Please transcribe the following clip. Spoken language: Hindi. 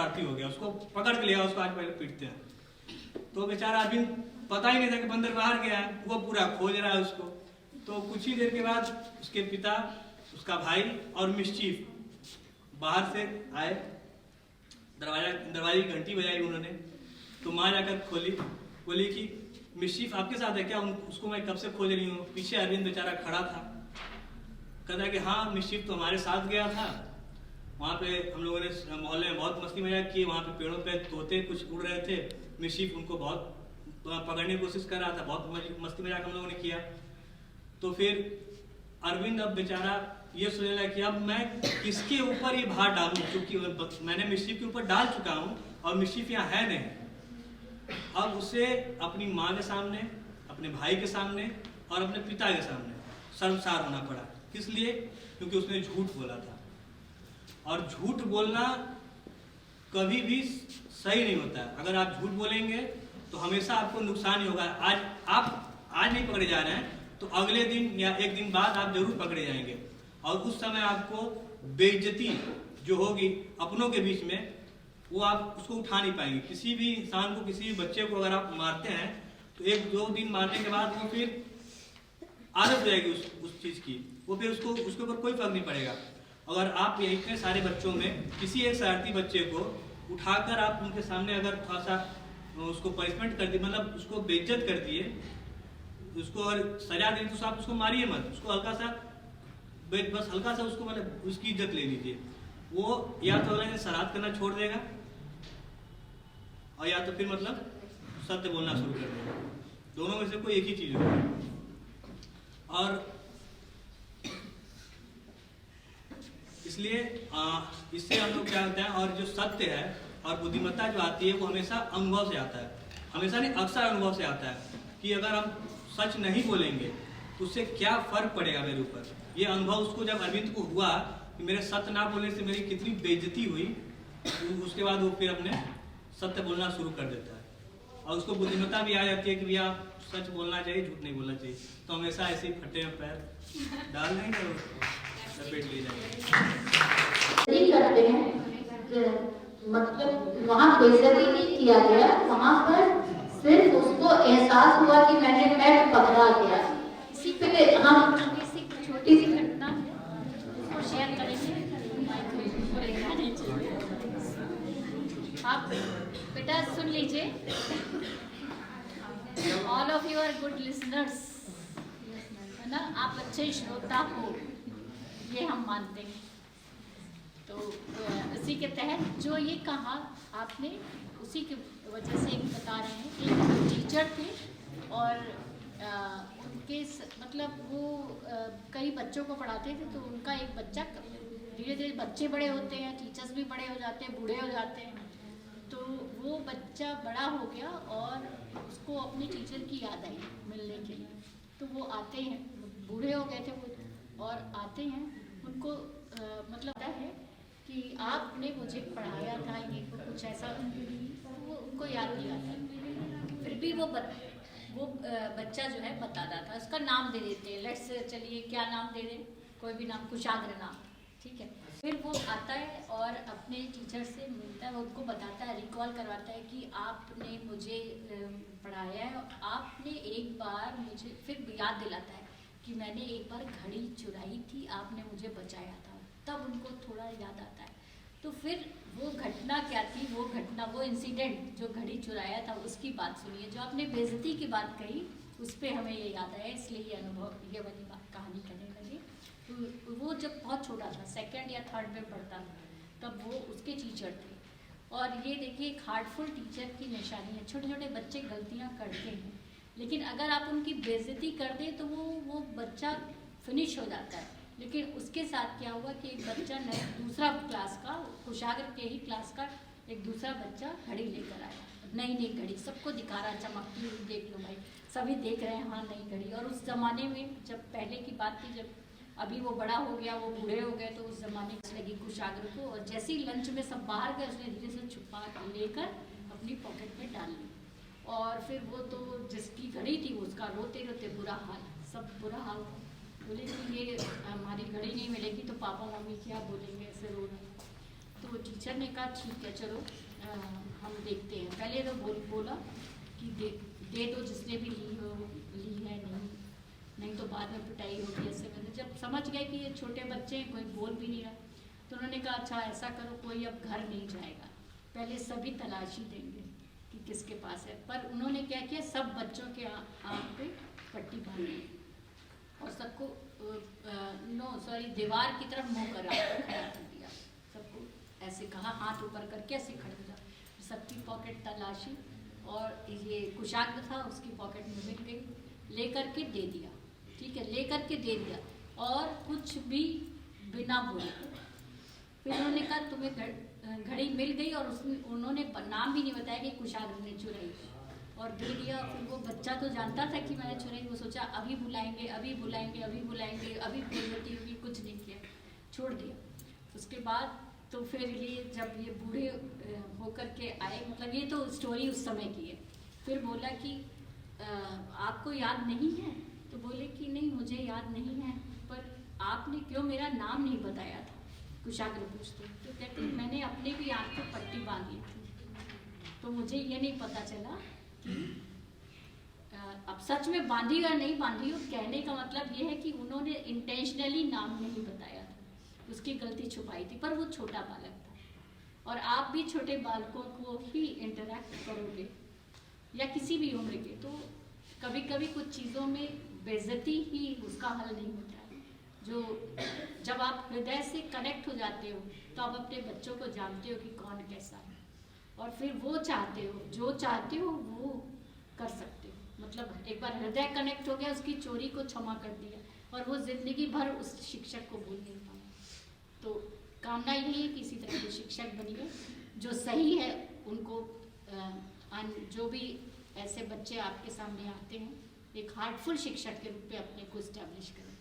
शरारती हो गया, उसको पकड़ के लिया, उसको आज पहले पीटते हैं। तो बेचारा अरविंद पता ही नहीं था कि बंदर बाहर गया है, वो पूरा खोज रहा है उसको। तो कुछ ही देर के बाद उसके पिता, उसका भाई और मिस्चीफ बाहर से आए, दरवाजे की घंटी बजाई उन्होंने। तो माँ जाकर खोली, बोली कि मिस्चीफ आपके साथ है क्या? उसको मैं कब से खोज रही हूँ। पीछे अरविंद बेचारा खड़ा था, कहता है कि हाँ मिस्चीफ तो हमारे साथ गया था, वहाँ पे हम लोगों ने मोहल्ले में बहुत मस्ती मजाक की, वहाँ पे पेड़ों पे तोते कुछ उड़ रहे थे, मिस्चीफ उनको बहुत पकड़ने की कोशिश कर रहा था, बहुत मस्ती मजाक हम लोगों ने किया। तो फिर अरविंद अब बेचारा ये सोचने लगा कि अब मैं किसके ऊपर ये भार डालूं, क्योंकि मैंने मिस्चीफ के ऊपर डाल चुका हूँ और मिस्चीफ यहाँ है नहीं। अब उसे अपनी माँ के सामने, अपने भाई के सामने और अपने पिता के सामने शर्मसार होना पड़ा। किस लिए? क्योंकि उसने झूठ बोला था, और झूठ बोलना कभी भी सही नहीं होता है। अगर आप झूठ बोलेंगे तो हमेशा आपको नुकसान ही होगा। आज आप नहीं पकड़े जा रहे हैं तो अगले दिन या एक दिन बाद आप जरूर पकड़े जाएंगे, और उस समय आपको बेइज्जती जो होगी अपनों के बीच में, वो आप उसको उठा नहीं पाएंगे। किसी भी इंसान को, किसी भी बच्चे को अगर आप मारते हैं तो एक दो दिन मारने के बाद वो फिर आदत हो जाएगी उस चीज की, वो फिर उसके ऊपर कोई फर्क नहीं पड़ेगा। अगर आप इतने सारे बच्चों में किसी एक शरारती बच्चे को उठाकर आप उनके सामने अगर थोड़ा सा उसको पनिशमेंट कर दिए, मतलब उसको बेइज्जत कर दिए, उसको और सजा दें, तो आप उसको मारिए मत, उसको हल्का सा, बस हल्का सा उसको मतलब उसकी इज्जत ले लीजिए। वो या तो अगले शरारत करना छोड़ देगा और या तो फिर मतलब सत्य बोलना शुरू कर देगा। दोनों में से कोई एक ही चीज होगी। और इसलिए इससे हम लोग क्या होता है, और जो सत्य है और बुद्धिमत्ता जो आती है वो हमेशा अनुभव से आता है, हमेशा नहीं अक्सर अनुभव से आता है कि अगर हम सच नहीं बोलेंगे तो उससे क्या फर्क पड़ेगा मेरे ऊपर। ये अनुभव उसको जब अरविंद को हुआ कि मेरे सत्य ना बोलने से मेरी कितनी बेइज्जती हुई, तो उसके बाद वो फिर अपने सत्य बोलना शुरू कर देता है, और उसको बुद्धिमत्ता भी आ जाती है कि भैया सच बोलना चाहिए, झूठ नहीं बोलना चाहिए। तो हमेशा ऐसे ही फटे में पैर डाल देंगे और लपेट ले जाएंगे। करते हैं मतलब वहाँ बेइज्जती नहीं किया गया, वहाँ पर सिर्फ उसको एहसास हुआ कि मैं पकड़ा गया। इसी पे हम छोटी सी घटना उसको शेयर करेंगे। आप बेटा सुन लीजिए, all of you are good listeners, है ना, आप अच्छे श्रोता हो, ये हम मानते हैं। तो इसी के तहत जो ये कहा आपने, उसी की वजह से बता रहे हैं। एक टीचर थे और उनके मतलब वो कई बच्चों को पढ़ाते थे। तो उनका एक बच्चा, धीरे धीरे बच्चे बड़े होते हैं, टीचर्स भी बड़े हो जाते हैं, बूढ़े हो जाते हैं। तो वो बच्चा बड़ा हो गया और उसको अपने टीचर की याद आई मिलने के लिए। तो वो आते हैं, बूढ़े हो गए थे वो, और आते हैं, उनको मतलब है कि आपने मुझे पढ़ाया था, ये कुछ ऐसा, वो उनको याद नहीं आता। फिर भी वो बच्चा जो है बताता था, उसका नाम दे देते हैं, लेट्स चलिए क्या नाम दे दें, कोई भी नाम, कुशाग्र नाम, ठीक है। फिर वो आता है और अपने टीचर से मिलता है, वो उनको बताता है, रिकॉल करवाता है कि आपने मुझे पढ़ाया है, आपने एक बार मुझे, फिर याद दिलाता है कि मैंने एक बार घड़ी चुराई थी, आपने मुझे बचाया था। तब उनको थोड़ा याद आता है। तो फिर वो घटना क्या थी, वो घटना, वो इंसिडेंट जो घड़ी चुराया था उसकी बात सुनिए। जो आपने बेइज्जती की बात कही उस पर हमें ये याद आया, इसलिए ये अनुभव, ये वाली कहानी करने लगे। तो वो जब बहुत छोटा था, 2nd या 3rd में पढ़ता था, तब वो उसके टीचर थे। और ये देखिए एक हार्टफुल टीचर की निशानी है। छोटे छोटे बच्चे गलतियाँ करते हैं, लेकिन अगर आप उनकी बेइज्जती कर दें तो वो बच्चा फिनिश हो जाता है। लेकिन उसके साथ क्या हुआ कि एक बच्चा दूसरा क्लास का, कुशाग्र के ही क्लास का एक दूसरा बच्चा घड़ी लेकर आया, नई नई घड़ी, सबको दिखा रहा, चमकती हुई, देख लो भाई, सभी देख रहे हैं, हाँ नई घड़ी। और उस ज़माने में, जब पहले की बात थी, जब अभी वो बड़ा हो गया, वो बूढ़े हो गए, तो उस ज़माने में लगी कुशाग्र को, और जैसे ही लंच में सब बाहर गए, उसने धीरे से छुपा लेकर अपनी पॉकेट में डाल ली। और फिर वो तो जिसकी घड़ी थी उसका रोते रोते बुरा हाल, सब बुरा हाल, बोले कि ये हमारी घड़ी नहीं मिलेगी तो पापा मम्मी क्या बोलेंगे, ऐसे रो रहे। तो तो टीचर ने कहा ठीक है चलो हम देखते हैं। पहले तो बोला कि दे दो जिसने भी ली है, नहीं तो बाद में पिटाई होगी ऐसे में। जब समझ गए कि ये छोटे बच्चे हैं, कोई बोल भी नहीं रहा, तो उन्होंने कहा अच्छा ऐसा करो, कोई अब घर नहीं जाएगा, पहले सभी तलाशी देंगे कि किसके पास है। पर उन्होंने क्या किया, सब बच्चों के आँख पे पट्टी बांधी और सबको दीवार की तरफ मुँह करा खड़ा कर दिया। सबको ऐसे कहा, हाथ ऊपर करके ऐसे खड़ा था। सबकी पॉकेट तलाशी और ये कुशाग्र था उसकी पॉकेट में मिल गई, लेकर के दे दिया। ठीक है, लेकर के दे दिया और कुछ भी बिना बोले। फिर उन्होंने कहा तुम्हें घड़ी मिल गई और उन्होंने नाम भी नहीं बताया कि कुशाग्र ने चुराई और दे दिया। फिर वो बच्चा तो जानता था कि मैंने चुराई, वो सोचा अभी बुलाएंगे, अभी बुलाएंगे, अभी बुलाएंगे, अभी बेइज्जती होगी, कुछ नहीं किया, छोड़ दिया। उसके बाद तो फिर ये जब ये बूढ़े होकर के आए, मतलब ये तो स्टोरी उस समय की है। फिर बोला कि आपको याद नहीं है? तो बोले कि नहीं मुझे याद नहीं है, पर आपने क्यों मेरा नाम नहीं बताया था? कुशाग्र पूछते। तो कहते मैंने अपने भी आँख पे पट्टी बांधी थी, तो मुझे ये नहीं पता चला कि अब सच में बांधी या नहीं बांधी हो। कहने का मतलब ये है कि उन्होंने इंटेंशनली नाम नहीं बताया था, उसकी गलती छुपाई थी, पर वो छोटा बालक था। और आप भी छोटे बालकों को ही इंटरैक्ट करोगे या किसी भी उम्र के, तो कभी कभी कुछ चीज़ों में बेइज्जती ही उसका हल नहीं होता है। जो जब आप हृदय से कनेक्ट हो जाते हो तो आप अपने बच्चों को जानते हो कि कौन कैसा है, और फिर वो चाहते हो, जो चाहते हो वो कर सकते हो। मतलब एक बार हृदय कनेक्ट हो गया, उसकी चोरी को क्षमा कर दिया और वो जिंदगी भर उस शिक्षक को भूल नहीं पाया। तो कामना यही है कि इसी तरह के शिक्षक बनिए जो सही है। उनको जो भी ऐसे बच्चे आपके सामने आते हैं, एक हार्टफुल शिक्षक के रूप में अपने को इस्टेब्लिश करें।